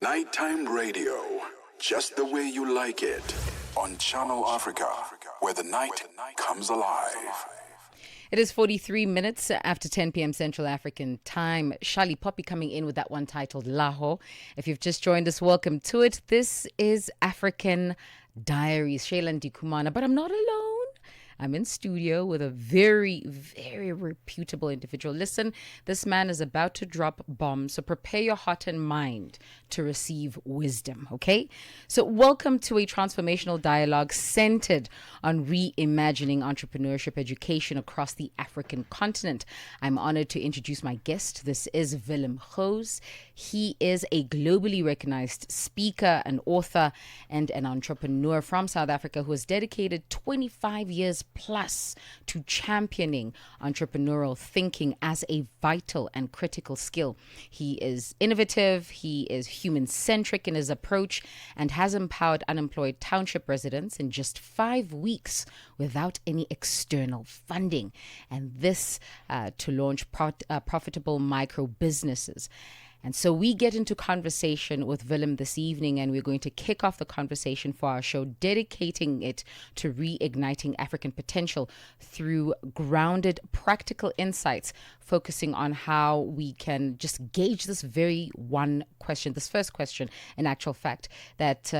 Nighttime radio, just the way you like it. On Channel Africa, where the night comes alive. It is 43 minutes after 10 p.m. Central African time. Shali Poppy coming in with that one titled Laho. If you've just joined us, welcome to it. This is African Diaries. Ms Ndikumana, but I'm not alone. I'm in studio with a very, very reputable individual. Listen, this man is about to drop bombs, so prepare your heart and mind to receive wisdom, okay? So welcome to a transformational dialogue centered on reimagining entrepreneurship education across the African continent. I'm honored to introduce my guest. This is Willem Gous. He is a globally recognized speaker, an author, and an entrepreneur from South Africa who has dedicated 25 years plus to championing entrepreneurial thinking as a vital and critical skill. He is innovative, he is human-centric in his approach, and has empowered unemployed township residents in just 5 weeks without any external funding, and this to launch profitable micro businesses. And so we get into conversation with Willem this evening, and we're going to kick off the conversation for our show, dedicating it to reigniting African potential through grounded, practical insights, focusing on how we can just gauge this very one question, this first question, in actual fact, that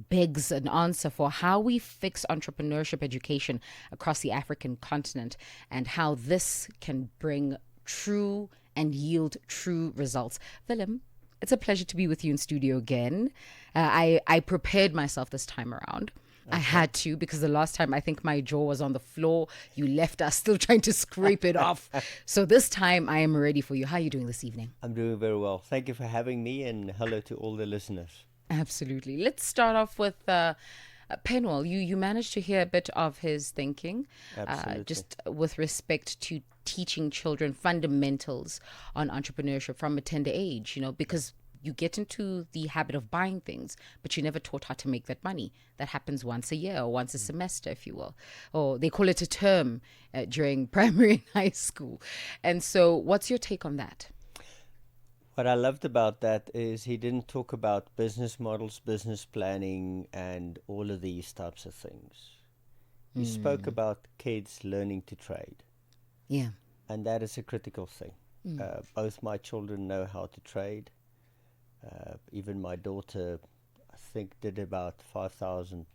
begs an answer for how we fix entrepreneurship education across the African continent and how this can bring true and yield true results. Willem, it's a pleasure to be with you in studio again. I prepared myself this time around. Okay. I had to, because the last time I think my jaw was on the floor. You left us still trying to scrape it off. So this time I am ready for you. How are you doing this evening? I'm doing very well. Thank you for having me, and hello to all the listeners. Absolutely. Let's start off with Penwell. You managed to hear a bit of his thinking, just with respect to teaching children fundamentals on entrepreneurship from a tender age, because you get into the habit of buying things, but you never taught how to make that money. That happens once a year or once a semester, if you will. Or they call it a term during primary and high school. And so what's your take on that? What I loved about that is he didn't talk about business models, business planning, and all of these types of things. He spoke about kids learning to trade. Yeah. And that is a critical thing. Both my children know how to trade. Even my daughter, I think, did about 5,000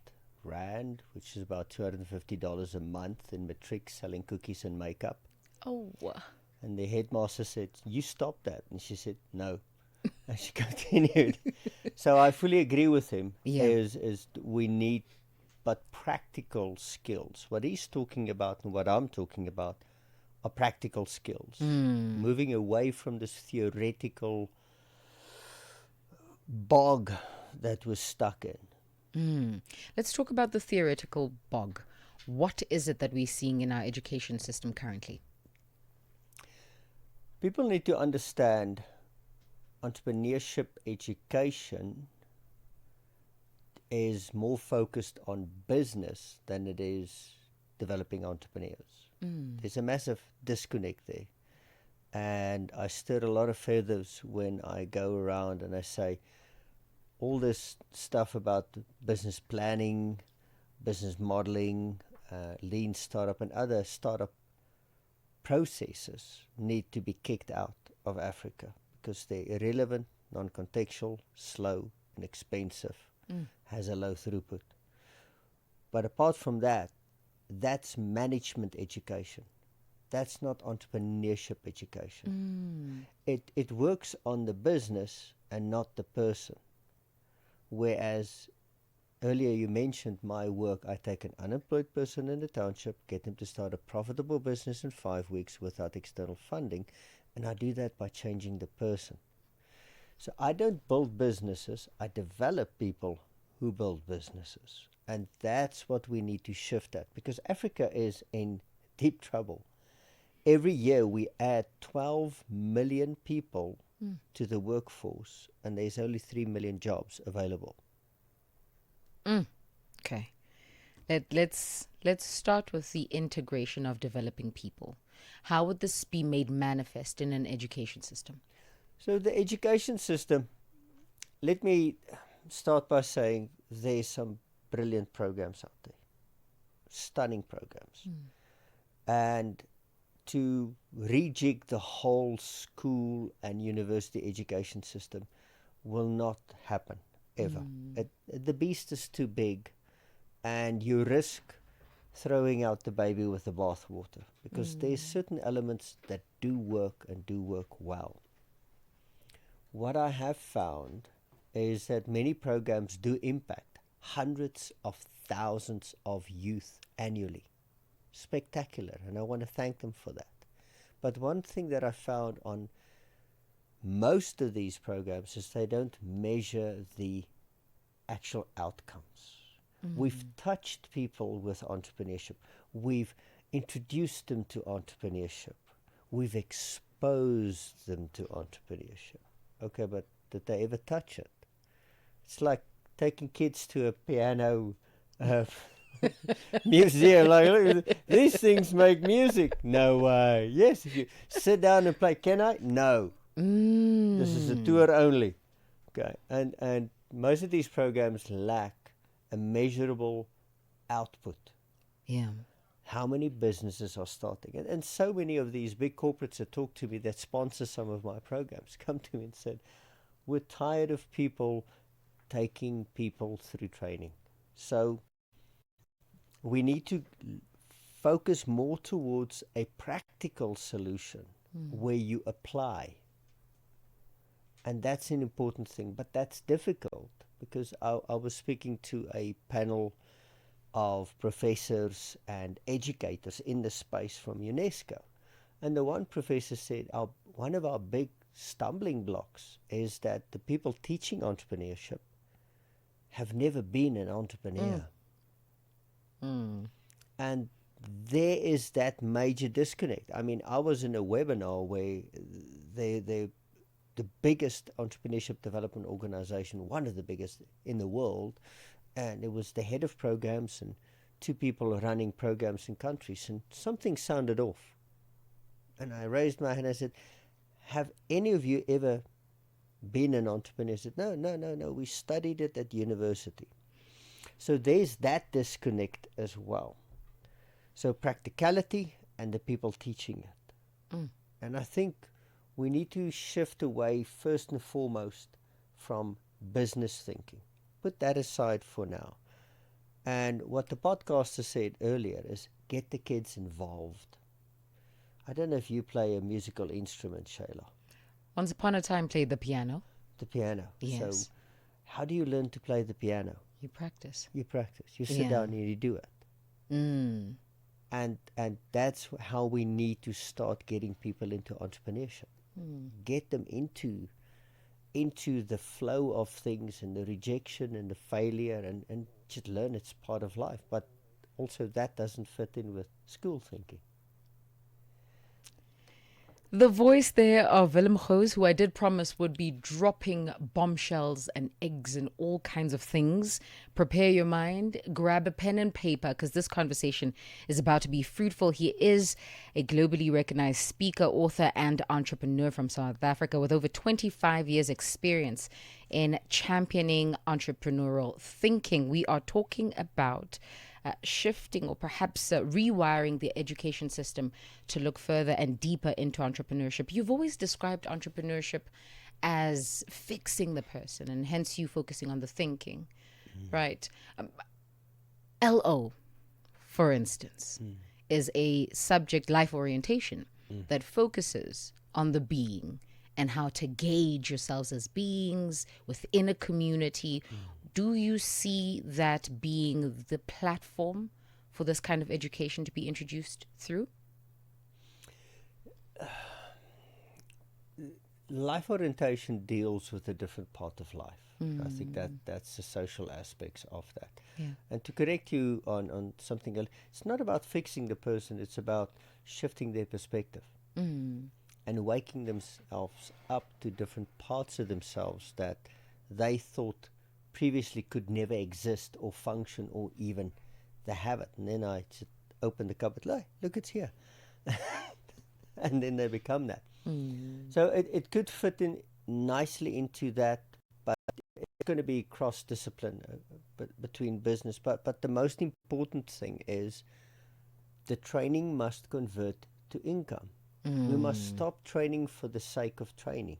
Rand, which is about $250 a month in matric, selling cookies and makeup. Oh. And the headmaster said, "You stop that." And she said, "No." And she continued. So I fully agree with him. Yeah. Is we need but practical skills. What he's talking about and what I'm talking about are practical skills. Moving away from this theoretical bog that we're stuck in. Let's talk about the theoretical bog. What is it that we're seeing in our education system currently? People need to understand entrepreneurship education is more focused on business than it is developing entrepreneurs. There's a massive disconnect there. And I stir a lot of feathers when I go around and I say all this stuff about business planning, business modeling, lean startup, and other startup processes need to be kicked out of Africa because they're irrelevant, non-contextual, slow, and expensive, has a low throughput. But apart from that, that's management education. That's not entrepreneurship education. It works on the business and not the person. Whereas earlier you mentioned my work. I take an unemployed person in the township, get them to start a profitable business in 5 weeks without external funding, and I do that by changing the person. So I don't build businesses, I develop people who build businesses. And that's what we need to shift at, because Africa is in deep trouble. Every year we add 12 million people to the workforce, and there's only 3 million jobs available. Okay. Let's start with the integration of developing people. How would this be made manifest in an education system? So the education system, let me start by saying there's some brilliant programs out there, stunning programs. And to rejig the whole school and university education system will not happen ever. The beast is too big, and you risk throwing out the baby with the bathwater, because there's certain elements that do work and do work well. What I have found is that many programs do impact hundreds of thousands of youth annually. Spectacular, and I want to thank them for that. But one thing that I found on most of these programs is they don't measure the actual outcomes. We've touched people with entrepreneurship. We've introduced them to entrepreneurship. We've exposed them to entrepreneurship. Okay, but did they ever touch it? It's like taking kids to a piano museum. Like, look, these things make music. No way. Yes, if you sit down and play, can I? No. This is a tour only. Okay, and most of these programs lack a measurable output. Yeah. How many businesses are starting? And so many of these big corporates that talk to me, that sponsor some of my programs, come to me and said, we're tired of people taking people through training. So we need to focus more towards a practical solution where you apply. And that's an important thing, but that's difficult, because I was speaking to a panel of professors and educators in the space from UNESCO. And the one professor said, one of our big stumbling blocks is that the people teaching entrepreneurship have never been an entrepreneur. And there is that major disconnect. I mean, I was in a webinar where the biggest entrepreneurship development organization, one of the biggest in the world, and it was the head of programs and two people running programs in countries, and something sounded off. And I raised my hand and I said, have any of you ever been an entrepreneur? I said, no, we studied it at university. So there's that disconnect as well. So practicality and the people teaching it. And I think we need to shift away first and foremost from business thinking. Put that aside for now. And what the podcaster said earlier is get the kids involved. I don't know if you play a musical instrument, Shayla. Once upon a time, played the piano. The piano. Yes. So how do you learn to play the piano? You practice. You practice. You sit down and you do it. And that's how we need to start getting people into entrepreneurship. Get them into the flow of things and the rejection and the failure, and just learn it's part of life. But also that doesn't fit in with school thinking. The voice there of Willem Gous, who I did promise would be dropping bombshells and eggs and all kinds of things. Prepare your mind, grab a pen and paper, because this conversation is about to be fruitful. He is a globally recognized speaker, author, and entrepreneur from South Africa with over 25 years experience in championing entrepreneurial thinking. We are talking about shifting or perhaps rewiring the education system to look further and deeper into entrepreneurship. You've always described entrepreneurship as fixing the person, and hence you focusing on the thinking, right? LO, for instance, is a subject, life orientation, that focuses on the being and how to gauge yourselves as beings within a community. Do you see that being the platform for this kind of education to be introduced through? Life orientation deals with a different part of life. I think that's the social aspects of that. Yeah. And to correct you on something else, it's not about fixing the person, it's about shifting their perspective and waking themselves up to different parts of themselves that they thought previously could never exist or function or even they have it. And then I just open the cupboard, look, it's here. And then they become that. So it could fit in nicely into that, but going to be cross-discipline between business, but the most important thing is the training must convert to income. We must stop training for the sake of training.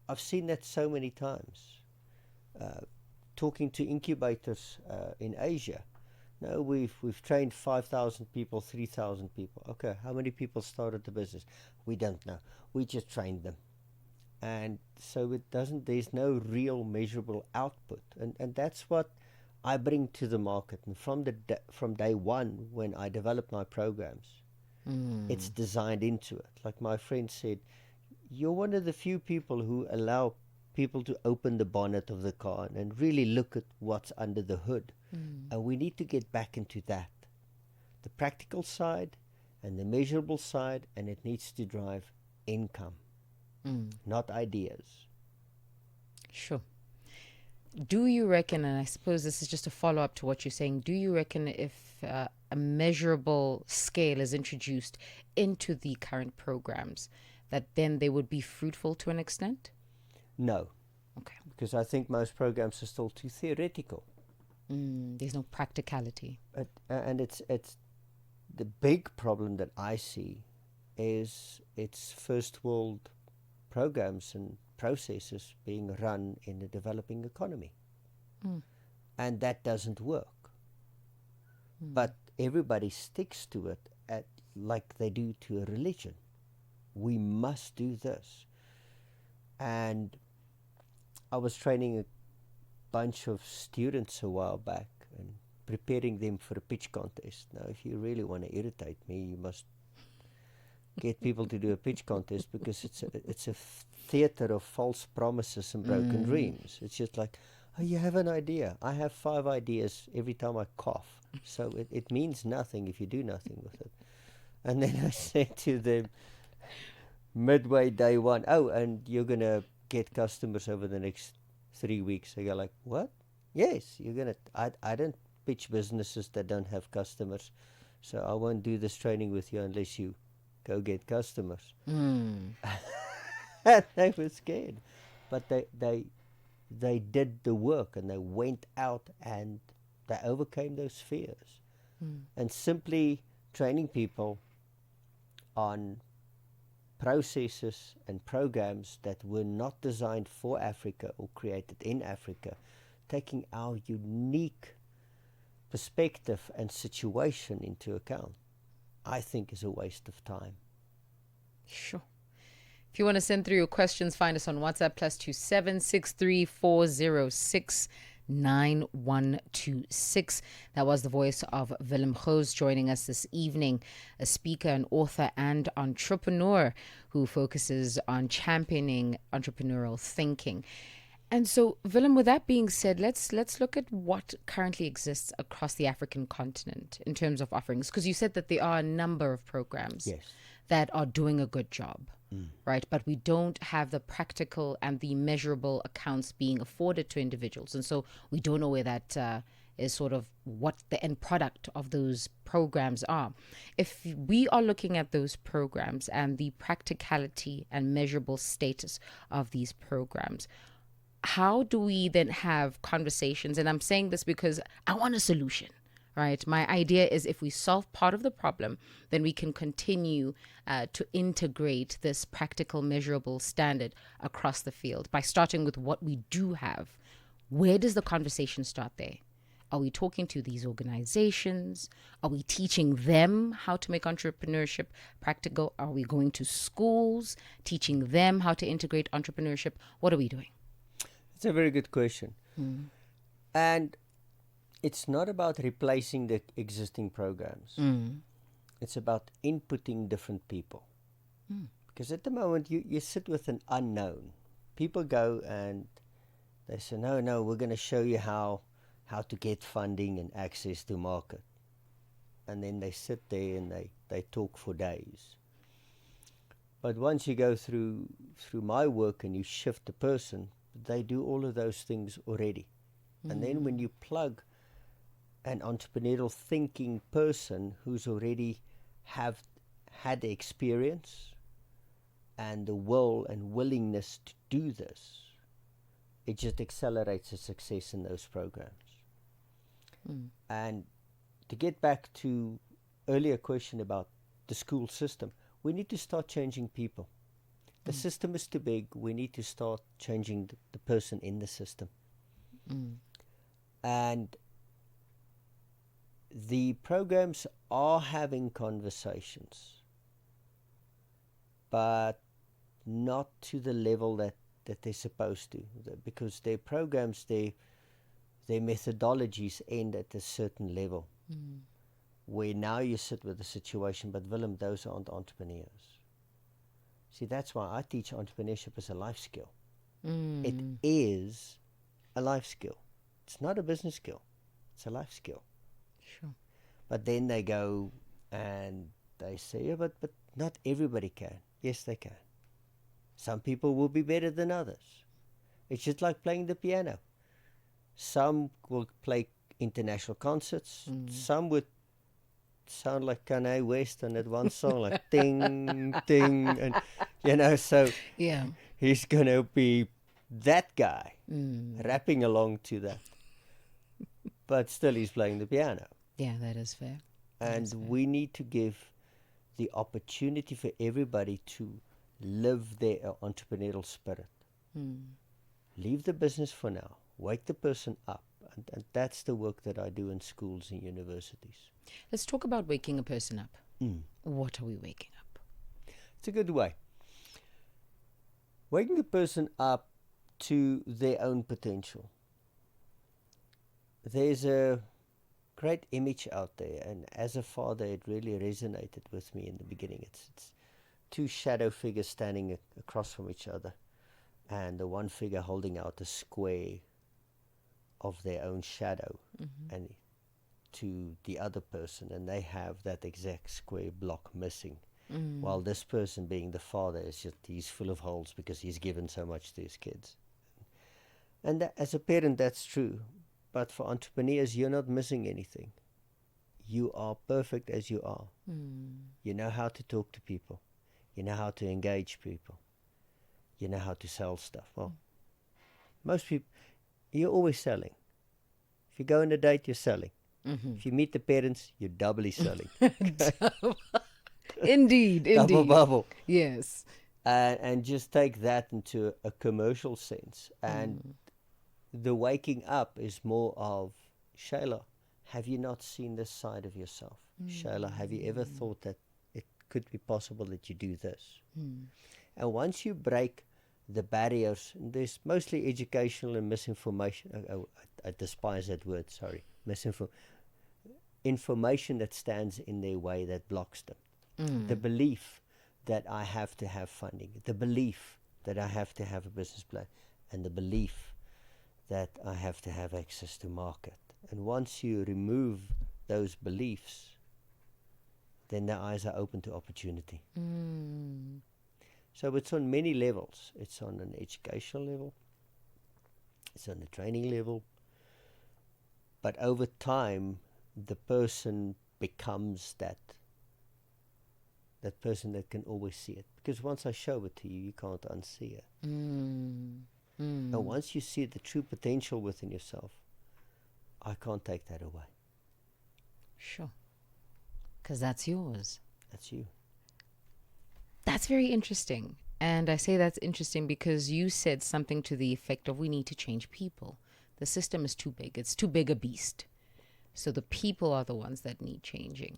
I've seen that so many times. Talking to incubators in Asia. No, we've trained 5,000 people, 3,000 people. Okay, how many people started the business? We don't know. We just trained them. And so there's no real measurable output. And that's what I bring to the market. And from day one, when I develop my programs, it's designed into it. Like my friend said, you're one of the few people who allow people to open the bonnet of the car and really look at what's under the hood. And we need to get back into that. The practical side and the measurable side, and it needs to drive income, not ideas. Sure. Do you reckon, and I suppose this is just a follow-up to what you're saying, do you reckon if a measurable scale is introduced into the current programs, that then they would be fruitful to an extent? No. Okay. Because I think most programs are still too theoretical. There's no practicality. And it's the big problem that I see is it's first world programs and processes being run in a developing economy. And that doesn't work. But everybody sticks to it like they do to a religion. We must do this. And I was training a bunch of students a while back and preparing them for a pitch contest. Now, if you really want to irritate me, you must get people to do a pitch contest, because it's a theater of false promises and broken dreams. It's just like, oh, you have an idea. I have 5 ideas every time I cough. So it means nothing if you do nothing with it. And then I said to them, midway day one, oh, and you're going to get customers over the next 3 weeks. So you're like, what? Yes, you're going to. I don't pitch businesses that don't have customers. So I won't do this training with you unless you go get customers. And they were scared. But they did the work, and they went out and they overcame those fears. And simply training people on processes and programs that were not designed for Africa or created in Africa, taking our unique perspective and situation into account, I think is a waste of time. Sure. If you want to send through your questions, find us on WhatsApp +27 63406 9126. That was the voice of Willem Gous joining us this evening, a speaker, an author, and entrepreneur who focuses on championing entrepreneurial thinking. And so, Willem, with that being said, let's look at what currently exists across the African continent in terms of offerings, because you said that there are a number of programs that are doing a good job, right? But we don't have the practical and the measurable accounts being afforded to individuals. And so we don't know where that is sort of what the end product of those programs are. If we are looking at those programs and the practicality and measurable status of these programs, how do we then have conversations? And I'm saying this because I want a solution, right? My idea is if we solve part of the problem, then we can continue to integrate this practical, measurable standard across the field by starting with what we do have. Where does the conversation start there? Are we talking to these organizations? Are we teaching them how to make entrepreneurship practical? Are we going to schools, teaching them how to integrate entrepreneurship? What are we doing? It's a very good question. And it's not about replacing the existing programs. It's about inputting different people. Because at the moment, you sit with an unknown. People go and they say, no, we're going to show you how to get funding and access to market. And then they sit there and they talk for days. But once you go through my work and you shift the person, they do all of those things already. And then when you plug an entrepreneurial thinking person who's already had the experience and the will and willingness to do this, it just accelerates the success in those programs. And to get back to earlier question about the school system, we need to start changing people. The system is too big. We need to start changing the person in the system. And the programs are having conversations, but not to the level that they're supposed to, because their programs, their methodologies end at a certain level, where now you sit with a situation, but Willem, those aren't entrepreneurs. See, that's why I teach entrepreneurship as a life skill. It is a life skill. It's not a business skill. It's a life skill. Sure. But then they go and they say, yeah, but not everybody can. Yes, they can. Some people will be better than others. It's just like playing the piano. Some will play international concerts. Some would sound like Kanye West on that one song, like ting, ting, and so Yeah. he's going to be that guy rapping along to that. But still he's playing the piano. Yeah, that is fair. And we need to give the opportunity for everybody to live their entrepreneurial spirit. Leave the business for now. Wake the person up. And that's the work that I do in schools and universities. Let's talk about waking a person up. What are we waking up? It's a good way. Waking a person up to their own potential. There's a great image out there, and as a father, it really resonated with me in the beginning. It's two shadow figures standing across from each other, and the one figure holding out a square of their own shadow and to the other person, and they have that exact square block missing, while this person, being the father, is just, he's full of holes because he's given so much to his kids. And that, as a parent, that's true. But for entrepreneurs, you're not missing anything. You are perfect as you are. You know how to talk to people. You know how to engage people. You know how to sell stuff. Well, most people, you're always selling. If you go on a date, you're selling. If you meet the parents, you're doubly selling. Indeed. Double bubble. Yes. And just take that into a commercial sense. And the waking up is more of, Shayla, have you not seen this side of yourself? Shayla, have you ever thought that it could be possible that you do this? And once you break the barriers, there's mostly educational and misinformation. I despise that word, sorry. Information that stands in their way that blocks them. The belief that I have to have funding, the belief that I have to have a business plan, and the belief that I have to have access to market. And once you remove those beliefs, then their eyes are open to opportunity. So it's on many levels. It's on an educational level. It's on a training level. But over time, the person becomes that person that can always see it. Because once I show it to you, you can't unsee it. And once you see the true potential within yourself, I can't take that away. Sure. Because that's yours. That's you. That's very interesting. And I say that's interesting because you said something to the effect of we need to change people. The system is too big. It's too big a beast. So the people are the ones that need changing.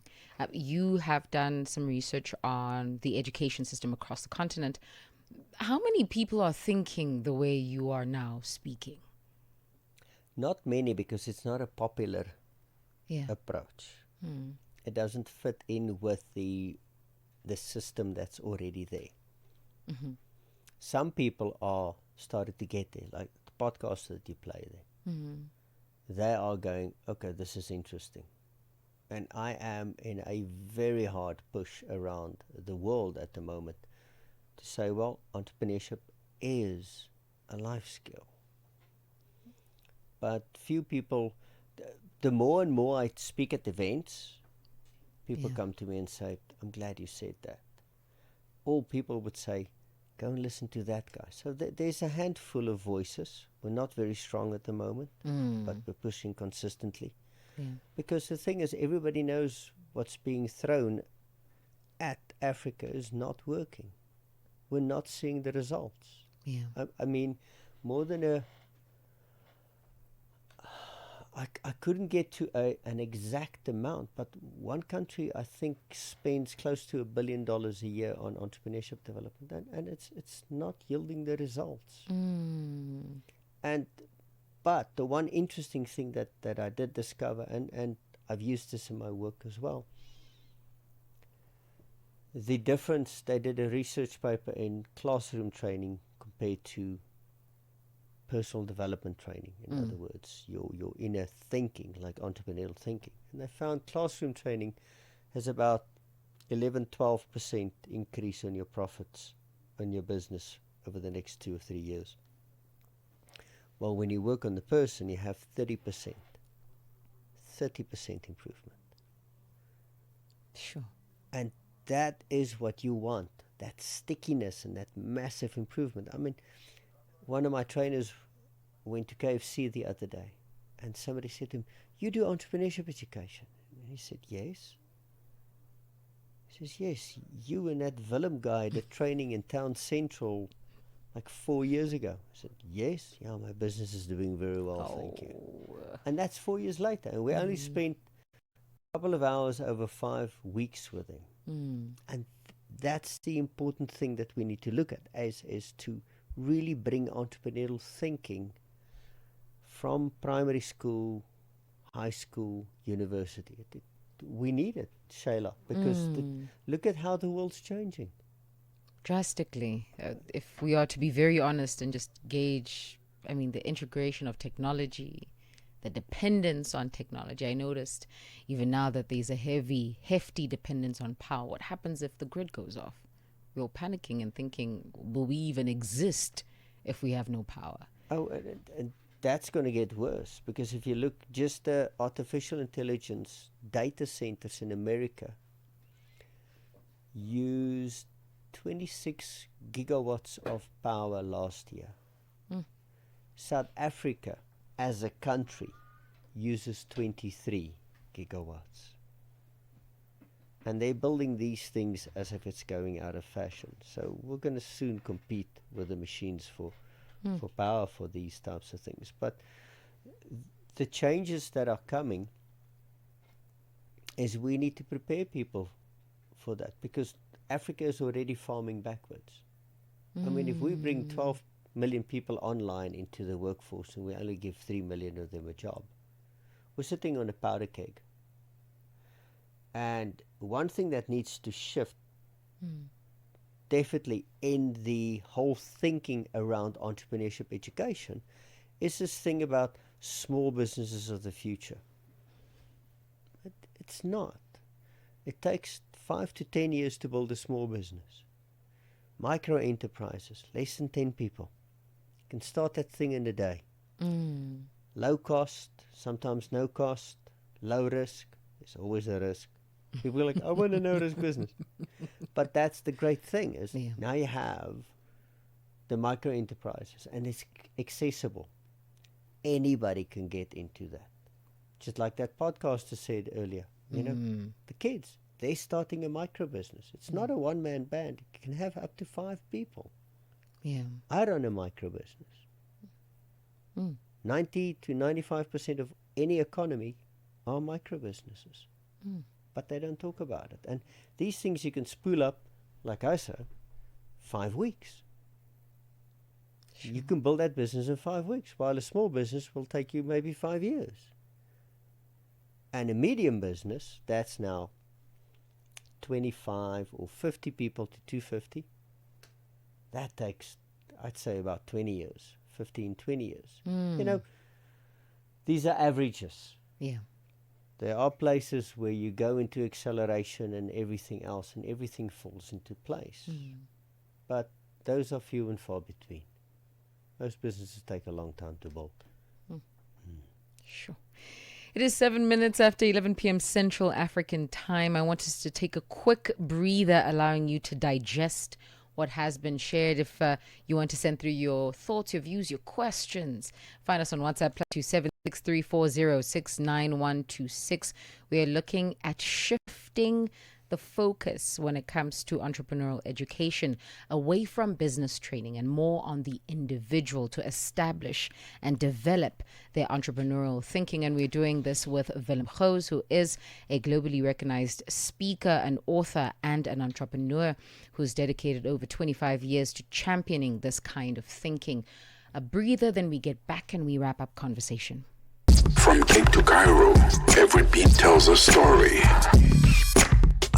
You have done some research on the education system across the continent. How many people are thinking the way you are now speaking? Not many, because it's not a popular approach. It doesn't fit in with the system that's already there. Some people are started to get there, like the podcast that you play there. They are going, okay, this is interesting. And I am in a very hard push around the world at the moment to say, well, entrepreneurship is a life skill. But few people, the more and more I speak at events, people come to me and say, I'm glad you said that. Or people would say, go and listen to that guy. So there's a handful of voices We're not very strong at the moment, but we're pushing consistently. Yeah. Because the thing is, everybody knows what's being thrown at Africa is not working. We're not seeing the results. Yeah. I mean, more than I couldn't get to an exact amount, but one country I think spends close to $1 billion a year on entrepreneurship development, and it's not yielding the results. But the one interesting thing that I did discover, and I've used this in my work as well, the difference, they did a research paper in classroom training compared to personal development training. In other words, your inner thinking, like entrepreneurial thinking. And they found classroom training has about 11-12% increase on your profits on your business over the next 2 or 3 years. Well, when you work on the person, you have 30% improvement. Sure. And that is what you want, that stickiness and that massive improvement. I mean, one of my trainers went to KFC the other day, and somebody said to him, "You do entrepreneurship education?" And he said, "Yes." He says, "Yes, you and that Willem guy did training in Town Central like 4 years ago." I said, "Yes, yeah, my business is doing very well, thank you." And that's 4 years later, and we only spent a couple of hours over 5 weeks with him. And that's the important thing that we need to look at, is to really bring entrepreneurial thinking from primary school, high school, university. We need it, Shayla, because look at how the world's changing. Drastically. If we are to be very honest and just gauge, I mean, the integration of technology, the dependence on technology. I noticed even now that there's a hefty dependence on power. What happens if the grid goes off? We're panicking and thinking, will we even exist if we have no power? Oh, and that's going to get worse, because if you look, just the artificial intelligence data centers in America used 26 gigawatts of power last year. South Africa, as a country, uses 23 gigawatts. And they're building these things as if it's going out of fashion. So we're going to soon compete with the machines for power for these types of things. But the changes that are coming is we need to prepare people for that, because Africa is already farming backwards. I mean, if we bring 12 million people online into the workforce and we only give 3 million of them a job, we're sitting on a powder keg. And one thing that needs to shift definitely in the whole thinking around entrepreneurship education is this thing about small businesses of the future. It's not. It takes 5 to 10 years to build a small business. Micro enterprises, less than 10 people. You can start that thing in a day. Low cost, sometimes no cost, low risk. There's always a risk. People are like, I want a no risk business. But that's the great thing, is now you have the micro enterprises and it's accessible. Anybody can get into that. Just like that podcaster said earlier, you know, the kids, they're starting a micro business. It's not a one-man band. You can have up to 5 people. Yeah. I run a micro business. 90 to 95% of any economy are micro businesses. But they don't talk about it. And these things you can spool up, like I said, 5 weeks. Sure. You can build that business in 5 weeks, while a small business will take you maybe 5 years. And a medium business, that's now 25 or 50 people to 250. That takes, I'd say, about 20 years, 15, 20 years. You know, these are averages. Yeah. There are places where you go into acceleration and everything else, and everything falls into place. But those are few and far between. Most businesses take a long time to build. Sure. It is 7 minutes after 11 p.m. Central African time. I want us to take a quick breather, allowing you to digest what has been shared. If you want to send through your thoughts, your views, your questions, find us on WhatsApp +2763406926. We are looking at shifting the focus when it comes to entrepreneurial education away from business training and more on the individual to establish and develop their entrepreneurial thinking. And we're doing this with Willem Gous, who is a globally recognized speaker, an author, and an entrepreneur who's dedicated over 25 years to championing this kind of thinking. A breather, then we get back and we wrap up conversation. From Cape to Cairo, every beat tells a story.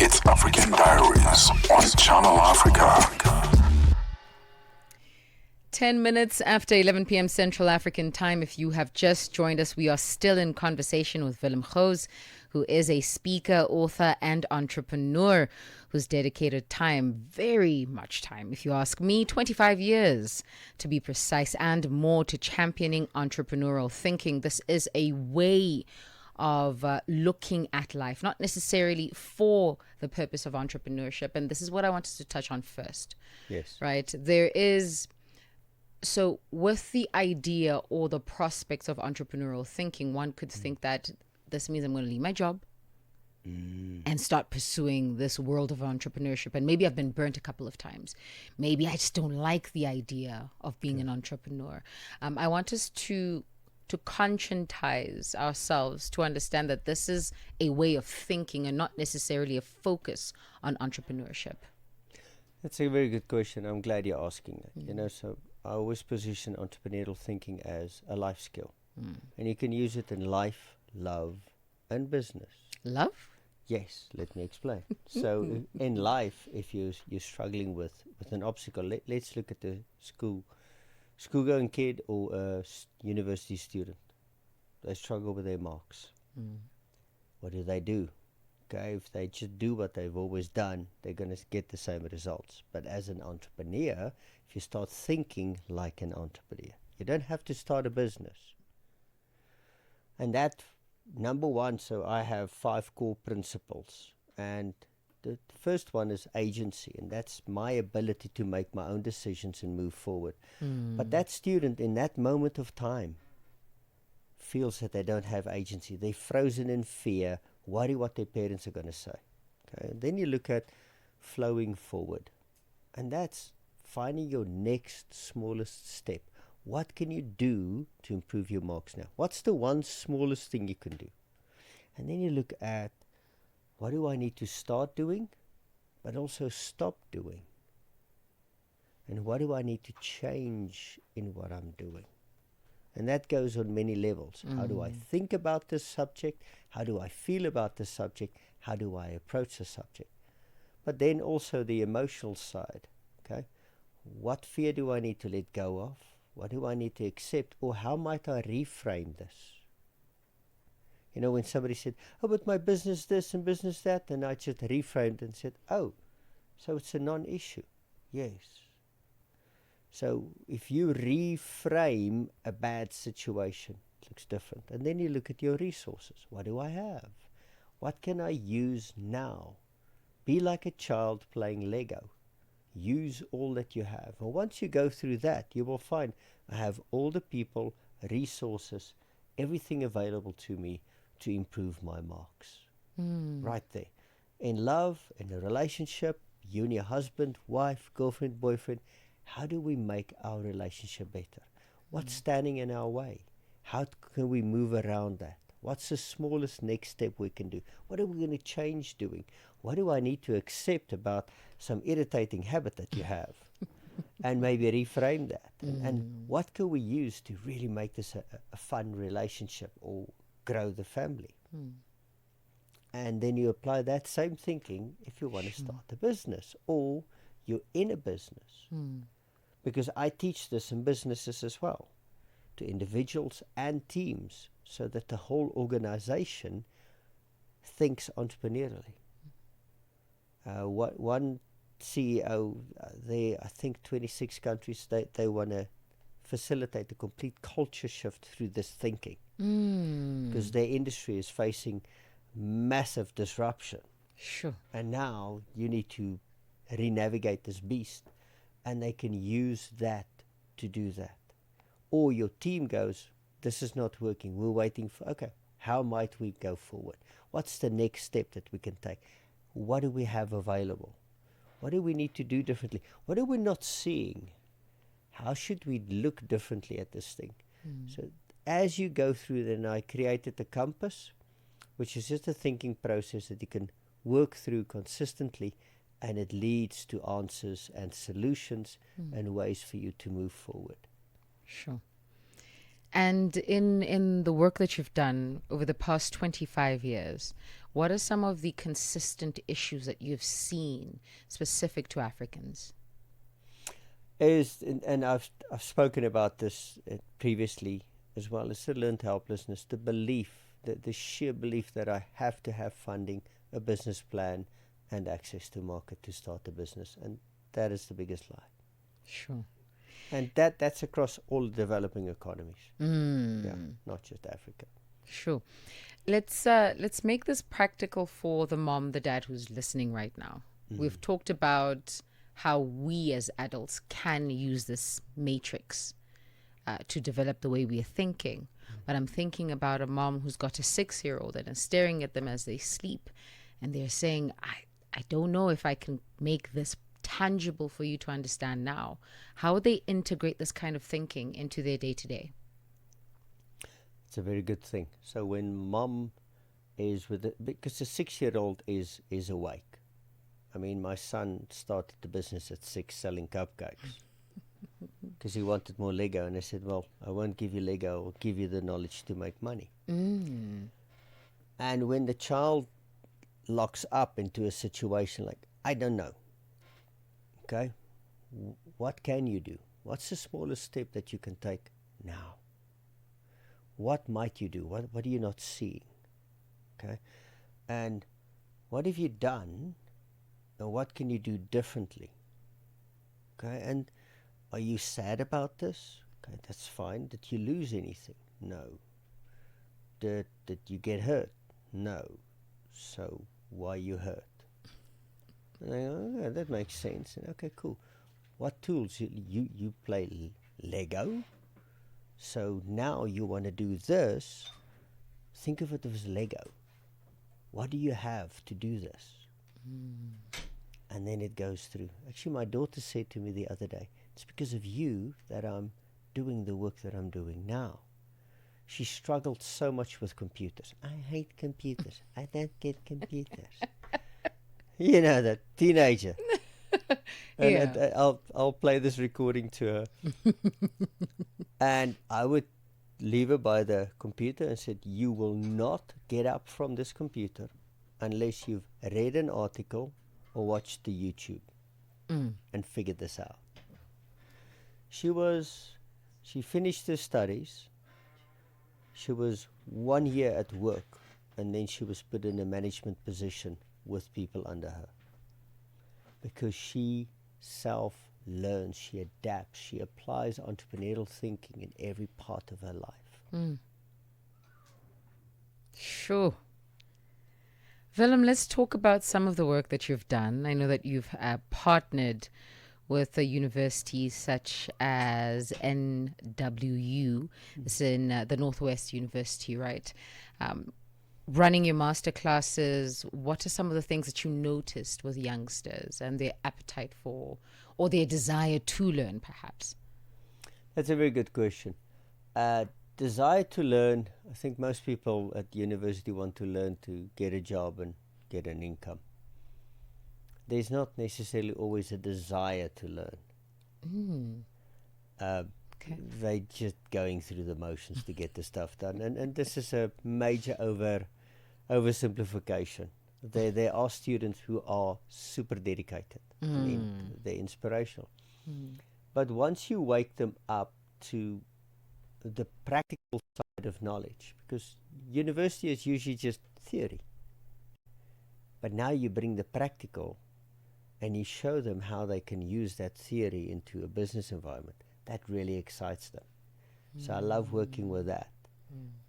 It's African Diaries on Channel Africa. 10 minutes after 11 p.m. Central African time. If you have just joined us, we are still in conversation with Willem Gous, who is a speaker, author, and entrepreneur who's dedicated time, very much time, if you ask me, 25 years to be precise, and more to championing entrepreneurial thinking. This is a way of looking at life, not necessarily for the purpose of entrepreneurship. And this is what I wanted to touch on first. Yes. Right? There is, so with the idea or the prospects of entrepreneurial thinking, one could think that this means I'm going to leave my job and start pursuing this world of entrepreneurship. And maybe I've been burnt a couple of times. Maybe I just don't like the idea of being an entrepreneur. I want us to conscientize ourselves to understand that this is a way of thinking and not necessarily a focus on entrepreneurship. That's a very good question. I'm glad you're asking that. You know, so I always position entrepreneurial thinking as a life skill. And you can use it in life, love, and business. Love? Yes, let me explain. So in life, if you're struggling with an obstacle, let's look at the school-going kid or a university student. They struggle with their marks. What do? Okay, if they just do what they've always done, they're going to get the same results. But as an entrepreneur, if you start thinking like an entrepreneur, you don't have to start a business. And that, number one, so I have 5 core principles. And the first one is agency, and that's my ability to make my own decisions and move forward. But that student in that moment of time feels that they don't have agency. They're frozen in fear, worry what their parents are going to say. Okay, and then you look at flowing forward, and that's finding your next smallest step. What can you do to improve your marks now? What's the one smallest thing you can do? And then you look at, what do I need to start doing, but also stop doing? And what do I need to change in what I'm doing? And that goes on many levels. How do I think about this subject? How do I feel about this subject? How do I approach the subject? But then also the emotional side. Okay, what fear do I need to let go of? What do I need to accept? Or how might I reframe this? You know, when somebody said, oh, but my business this and business that, and I just reframed and said, oh, so it's a non-issue. Yes. So if you reframe a bad situation, it looks different. And then you look at your resources. What do I have? What can I use now? Be like a child playing Lego. Use all that you have. And once you go through that, you will find I have all the people, resources, everything available to me to improve my marks. Right there. In love, in a relationship, you and your husband, wife, girlfriend, boyfriend, how do we make our relationship better? What's standing in our way? How can we move around that? What's the smallest next step we can do? What are we going to change doing? What do I need to accept about some irritating habit that you have? And maybe reframe that. And what can we use to really make this a fun relationship or grow the family? And then you apply that same thinking if you want to start a business or you're in a business. Because I teach this in businesses as well, to individuals and teams, so that the whole organization thinks entrepreneurially. One CEO there, I think 26 countries, they want to facilitate the complete culture shift through this thinking. Because their industry is facing massive disruption. Sure. And now you need to re-navigate this beast. and they can use that to do that. Or your team goes, this is not working, we're waiting for, okay, how might we go forward? What's the next step that we can take? What do we have available? What do we need to do differently? What are we not seeing? How should we look differently at this thing? So as you go through, then I created a compass, which is just a thinking process that you can work through consistently, and it leads to answers and solutions and ways for you to move forward. Sure. And in the work that you've done over the past 25 years, what are some of the consistent issues that you've seen specific to Africans? And I've spoken about this previously as well, is the learned helplessness, the belief, the sheer belief that I have to have funding, a business plan, and access to market to start a business. And that is the biggest lie. Sure. And that's across all developing economies. Yeah, not just Africa. Sure. Let's make this practical for the mom, the dad who's listening right now. We've talked about how we as adults can use this matrix to develop the way we are thinking. But I'm thinking about a mom who's got a 6-year-old and is staring at them as they sleep, and they're saying, I don't know if I can make this tangible for you to understand now. How would they integrate this kind of thinking into their day-to-day? It's a very good thing. So when mom is with it, because the 6-year-old is awake. I mean, my son started the business at 6 selling cupcakes because he wanted more Lego. And I said, well, I won't give you Lego, I'll give you the knowledge to make money. And when the child locks up into a situation like, I don't know, okay, what can you do? What's the smallest step that you can take now? What might you do? What are you not seeing? Okay, and what have you done? And what can you do differently? Okay, and are you sad about this? Okay, that's fine. Did you lose anything? No. Did you get hurt? No. So why you hurt? And I go, yeah, that makes sense. And okay, cool. What tools? You play Lego? So now you want to do this. Think of it as Lego. What do you have to do this? And then it goes through. Actually, my daughter said to me the other day, it's because of you that I'm doing the work that I'm doing now. She struggled so much with computers. I hate computers. I don't get computers. You know, that teenager. And I'll play this recording to her. And I would leave her by the computer and said, you will not get up from this computer unless you've read an article or watched the YouTube and figured this out. She finished her studies. She was 1 year at work, and then she was put in a management position with people under her. Because she self-learns, she adapts, she applies entrepreneurial thinking in every part of her life. Sure. Willem, let's talk about some of the work that you've done. I know that you've partnered with universities such as NWU. It's in the Northwest University, right? Running your master classes. What are some of the things that you noticed with youngsters and their appetite for, or their desire to learn, perhaps? That's a very good question. Desire to learn, I think most people at university want to learn to get a job and get an income. There's not necessarily always a desire to learn. They're just going through the motions to get the stuff done. And this is a major oversimplification. There are students who are super dedicated. I mean, they're inspirational. But once you wake them up to the practical side of knowledge, because university is usually just theory, but now you bring the practical and you show them how they can use that theory into a business environment, that really excites them. So I love working with that.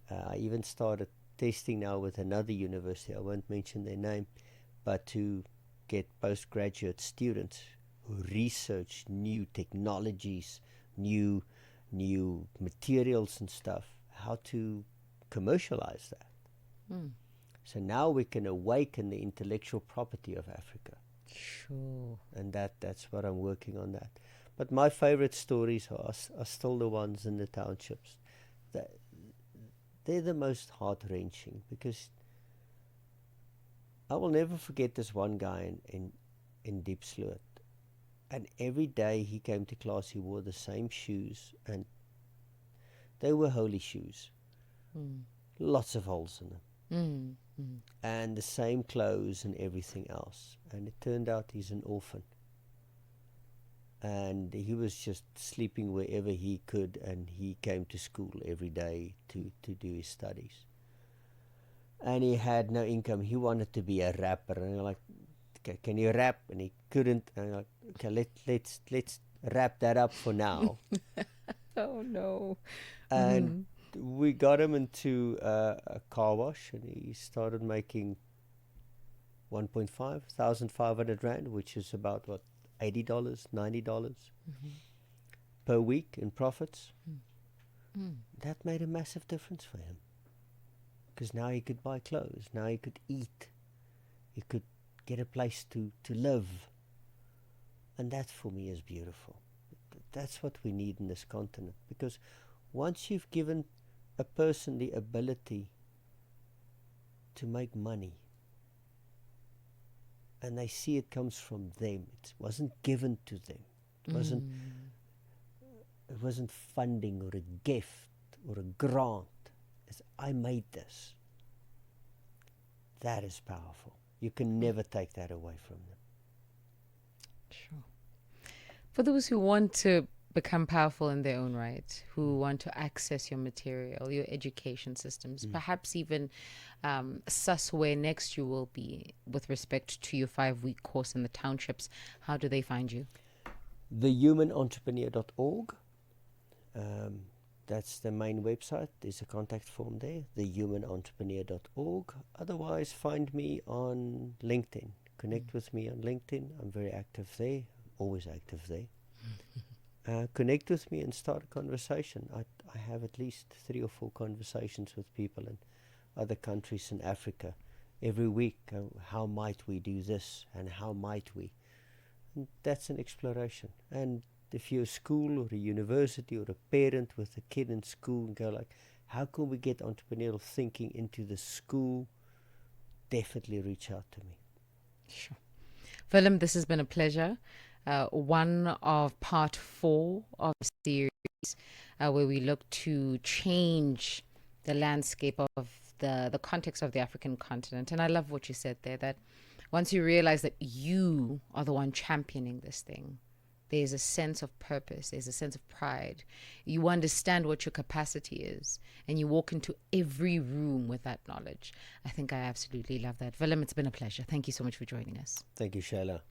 I even started testing now with another university, I won't mention their name, but to get postgraduate students research new technologies, new materials and stuff, how to commercialize that. So now we can awaken the intellectual property of Africa. Sure. And that's what I'm working on that. But my favorite stories are still the ones in the townships. They're the most heart-wrenching, because I will never forget this one guy in Diepsloot. And every day he came to class, he wore the same shoes, and they were holy shoes. Lots of holes in them. And the same clothes and everything else. And it turned out he's an orphan. And he was just sleeping wherever he could, and he came to school every day to do his studies. And he had no income. He wanted to be a rapper. And I'm like, okay, can you rap? And he couldn't. And I'm like, okay, let's wrap that up for now. Oh, no. And we got him into a car wash, and he started making 1,500 rand, which is about what, $80, $90 per week in profits. That made a massive difference for him, because now he could buy clothes, now he could eat, he could get a place to live. And that for me is beautiful. That's what we need in this continent, because once you've given a person the ability to make money, and they see it comes from them, it wasn't given to them, it wasn't funding or a gift or a grant, it's I made this. That is powerful. You can never take that away from them. Sure. For those who want to become powerful in their own right, who want to access your material, your education systems, perhaps even suss where next you will be with respect to your 5-week course in the townships, how do they find you? Thehumanentrepreneur.org. That's the main website. There's a contact form there, thehumanentrepreneur.org. Otherwise, find me on LinkedIn. Connect with me on LinkedIn. I'm very active there, always active there. Connect with me and start a conversation. I have at least 3 or 4 conversations with people in other countries in Africa every week. How might we do this, and how might we? And that's an exploration. And if you're a school or a university or a parent with a kid in school and go like, how can we get entrepreneurial thinking into the school? Definitely reach out to me. Sure. Willem, this has been a pleasure. One of part 4 of the series where we look to change the landscape of the context of the African continent. And I love what you said there, that once you realize that you are the one championing this thing, there's a sense of purpose, there's a sense of pride. You understand what your capacity is, and you walk into every room with that knowledge. I think I absolutely love that. Willem, it's been a pleasure. Thank you so much for joining us. Thank you, Shayla.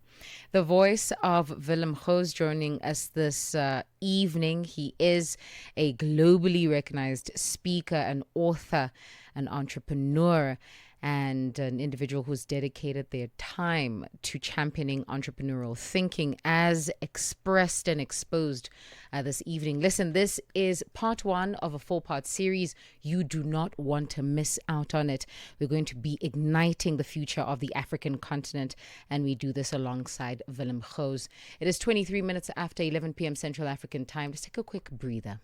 The voice of Willem Gous joining us this evening. He is a globally recognized speaker, an author, an entrepreneur, and an individual who's dedicated their time to championing entrepreneurial thinking as expressed and exposed this evening. Listen, this is part 1 of a 4-part series. You do not want to miss out on it. We're going to be igniting the future of the African continent, and we do this alongside Willem Gous. It is 23 minutes after 11 p.m. Central African time. Let's take a quick breather.